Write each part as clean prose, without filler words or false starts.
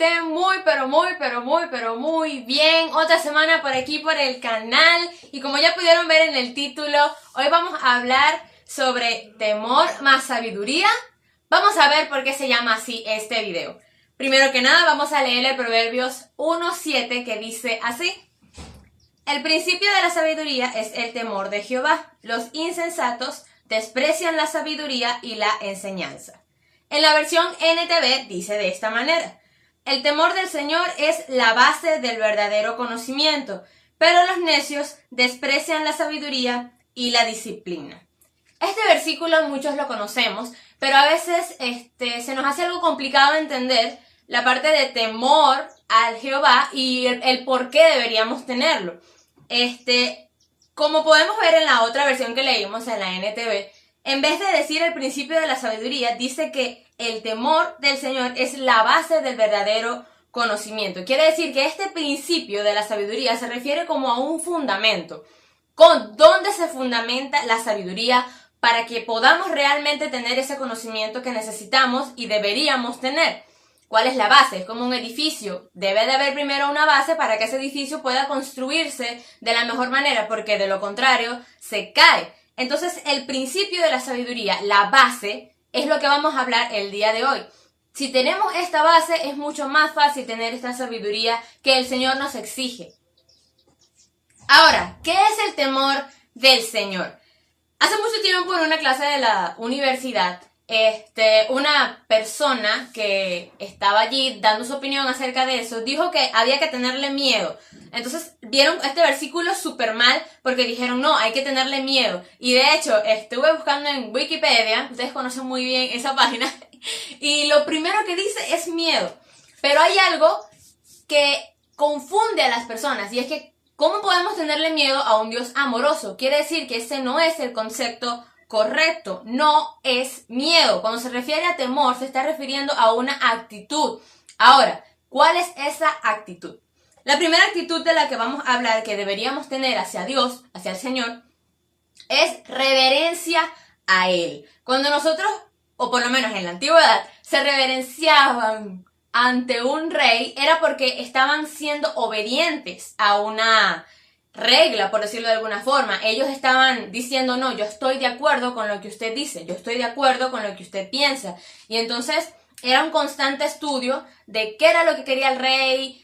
estén muy bien. Otra semana por aquí por el canal. Y como ya pudieron ver en el título, hoy vamos a hablar sobre temor más sabiduría. Vamos a ver por qué se llama así este video. Primero que nada vamos a leer el Proverbios 1:7 que dice así: el principio de la sabiduría es el temor de Jehová. Los insensatos desprecian la sabiduría y la enseñanza. En la versión NTV dice de esta manera: el temor del Señor es la base del verdadero conocimiento, pero los necios desprecian la sabiduría y la disciplina. Este versículo muchos lo conocemos, pero a veces se nos hace algo complicado entender la parte de temor al Jehová y el por qué deberíamos tenerlo. Como podemos ver en la otra versión que leímos en la NTV, en vez de decir el principio de la sabiduría, dice que el temor del Señor es la base del verdadero conocimiento. Quiere decir que este principio de la sabiduría se refiere como a un fundamento, con dónde se fundamenta la sabiduría para que podamos realmente tener ese conocimiento que necesitamos y deberíamos tener. ¿Cuál es la base? Es como un edificio. Debe de haber primero una base para que ese edificio pueda construirse de la mejor manera, porque de lo contrario se cae. Entonces, el principio de la sabiduría, la base, es lo que vamos a hablar el día de hoy. Si tenemos esta base, es mucho más fácil tener esta sabiduría que el Señor nos exige. Ahora, ¿qué es el temor del Señor? Hace mucho tiempo en una clase de la universidad, una persona que estaba allí dando su opinión acerca de eso, dijo que había que tenerle miedo. Entonces vieron este versículo súper mal porque dijeron, no, hay que tenerle miedo. Y de hecho, estuve buscando en Wikipedia, ustedes conocen muy bien esa página, y lo primero que dice es miedo. Pero hay algo que confunde a las personas, y es que ¿cómo podemos tenerle miedo a un Dios amoroso? Quiere decir que ese no es el concepto correcto, no es miedo. Cuando se refiere a temor, se está refiriendo a una actitud. Ahora, ¿cuál es esa actitud? La primera actitud de la que vamos a hablar que deberíamos tener hacia Dios, hacia el Señor, es reverencia a Él. Cuando nosotros, o por lo menos en la antigüedad, se reverenciaban ante un rey, era porque estaban siendo obedientes a una regla, por decirlo de alguna forma. Ellos estaban diciendo, no, yo estoy de acuerdo con lo que usted dice, yo estoy de acuerdo con lo que usted piensa. Y entonces era un constante estudio de qué era lo que quería el rey,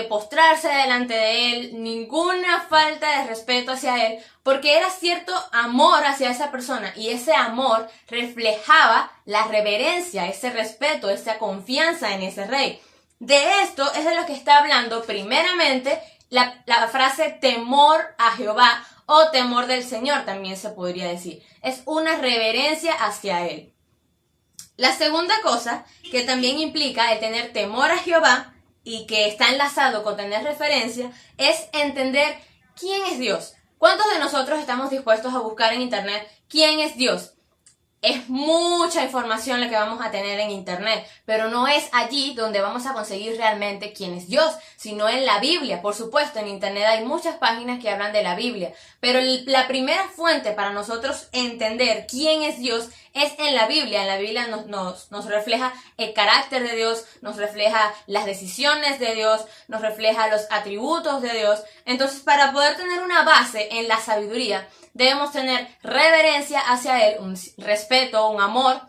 postrarse delante de él, ninguna falta de respeto hacia él, porque era cierto amor hacia esa persona, y ese amor reflejaba la reverencia, ese respeto, esa confianza en ese rey. De esto es de lo que está hablando primeramente la frase temor a Jehová, o temor del Señor también se podría decir. Es una reverencia hacia Él. La segunda cosa que también implica el tener temor a Jehová y que está enlazado con tener referencia es entender quién es Dios. ¿Cuántos de nosotros estamos dispuestos a buscar en internet quién es Dios? Es mucha información la que vamos a tener en internet, pero no es allí donde vamos a conseguir realmente quién es Dios, sino en la Biblia. Por supuesto, en internet hay muchas páginas que hablan de la Biblia, pero la primera fuente para nosotros entender quién es Dios es en la Biblia. En la Biblia nos refleja el carácter de Dios, nos refleja las decisiones de Dios, nos refleja los atributos de Dios. Entonces, para poder tener una base en la sabiduría, debemos tener reverencia hacia Él, un respeto, un amor,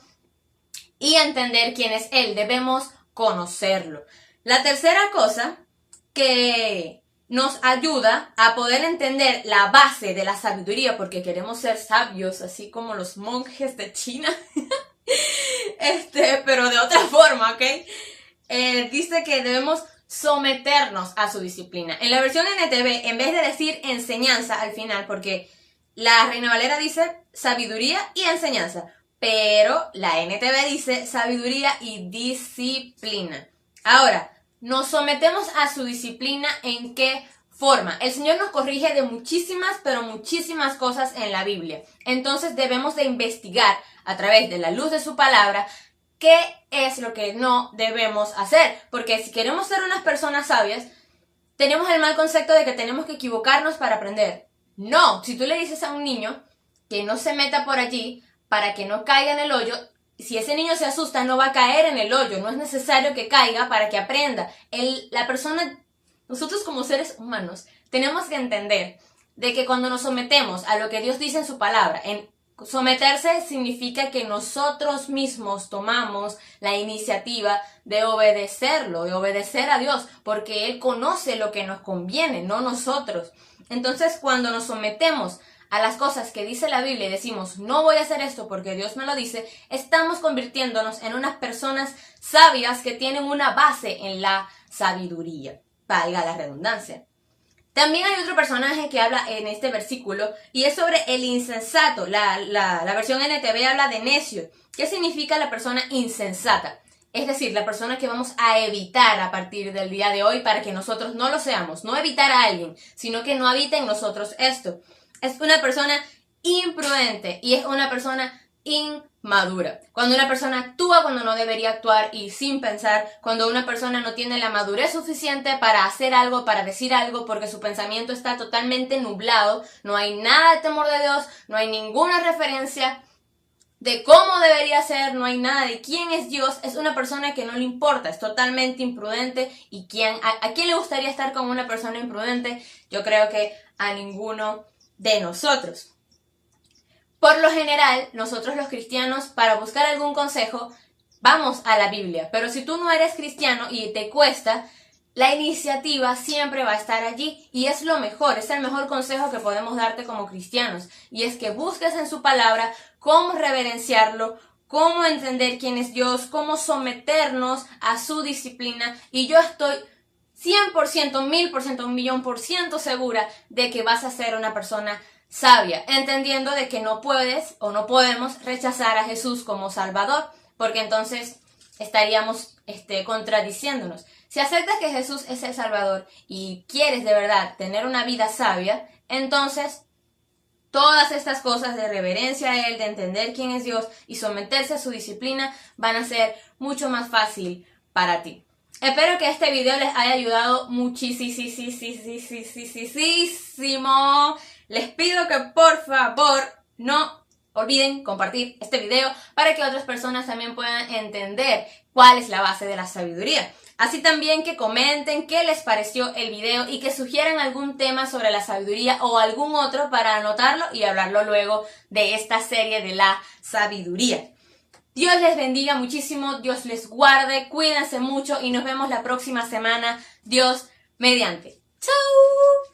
y entender quién es Él. Debemos conocerlo. La tercera cosa que nos ayuda a poder entender la base de la sabiduría, porque queremos ser sabios, así como los monjes de China, pero de otra forma, ¿ok? Dice que debemos someternos a su disciplina. En la versión NTV, en vez de decir enseñanza al final, porque la Reina Valera dice sabiduría y enseñanza, pero la NTV dice sabiduría y disciplina. Ahora, nos sometemos a su disciplina, ¿en qué forma? El Señor nos corrige de muchísimas, pero muchísimas cosas en la Biblia. Entonces debemos de investigar a través de la luz de su palabra qué es lo que no debemos hacer. Porque si queremos ser unas personas sabias, tenemos el mal concepto de que tenemos que equivocarnos para aprender. No, si tú le dices a un niño que no se meta por allí para que no caiga en el hoyo, si ese niño se asusta, no va a caer en el hoyo. No es necesario que caiga para que aprenda. Nosotros como seres humanos, tenemos que entender de que cuando nos sometemos a lo que Dios dice en su palabra, someterse significa que nosotros mismos tomamos la iniciativa de obedecerlo, de obedecer a Dios, porque Él conoce lo que nos conviene, no nosotros. Entonces, cuando nos sometemos a las cosas que dice la Biblia y decimos, no voy a hacer esto porque Dios me lo dice, estamos convirtiéndonos en unas personas sabias que tienen una base en la sabiduría, valga la redundancia. También hay otro personaje que habla en este versículo y es sobre el insensato. La versión NTV habla de necio. ¿Qué significa la persona insensata? Es decir, la persona que vamos a evitar a partir del día de hoy para que nosotros no lo seamos. No evitar a alguien, sino que no habite en nosotros esto. Es una persona imprudente y es una persona inmadura. Cuando una persona actúa cuando no debería actuar y sin pensar, cuando una persona no tiene la madurez suficiente para hacer algo, para decir algo, porque su pensamiento está totalmente nublado, no hay nada de temor de Dios, no hay ninguna referencia de cómo debería ser, no hay nada de quién es Dios, es una persona que no le importa, es totalmente imprudente. ¿Y a quién le gustaría estar con una persona imprudente? Yo creo que a ninguno de nosotros. Por lo general, nosotros los cristianos, para buscar algún consejo, vamos a la Biblia. Pero si tú no eres cristiano y te cuesta, la iniciativa siempre va a estar allí. Y es lo mejor, es el mejor consejo que podemos darte como cristianos. Y es que busques en su palabra cómo reverenciarlo, cómo entender quién es Dios, cómo someternos a su disciplina. Y yo estoy 100%, 1000%, 1.000.000% segura de que vas a ser una persona sabia, entendiendo de que no puedes o no podemos rechazar a Jesús como Salvador, porque entonces estaríamos contradiciéndonos. Si aceptas que Jesús es el Salvador y quieres de verdad tener una vida sabia, entonces todas estas cosas de reverencia a Él, de entender quién es Dios y someterse a su disciplina van a ser mucho más fácil para ti. Espero que este video les haya ayudado muchísimo. Les pido que por favor no olviden compartir este video para que otras personas también puedan entender cuál es la base de la sabiduría. Así también que comenten qué les pareció el video y que sugieran algún tema sobre la sabiduría o algún otro para anotarlo y hablarlo luego de esta serie de la sabiduría. Dios les bendiga muchísimo, Dios les guarde, cuídense mucho y nos vemos la próxima semana, Dios mediante. ¡Chao!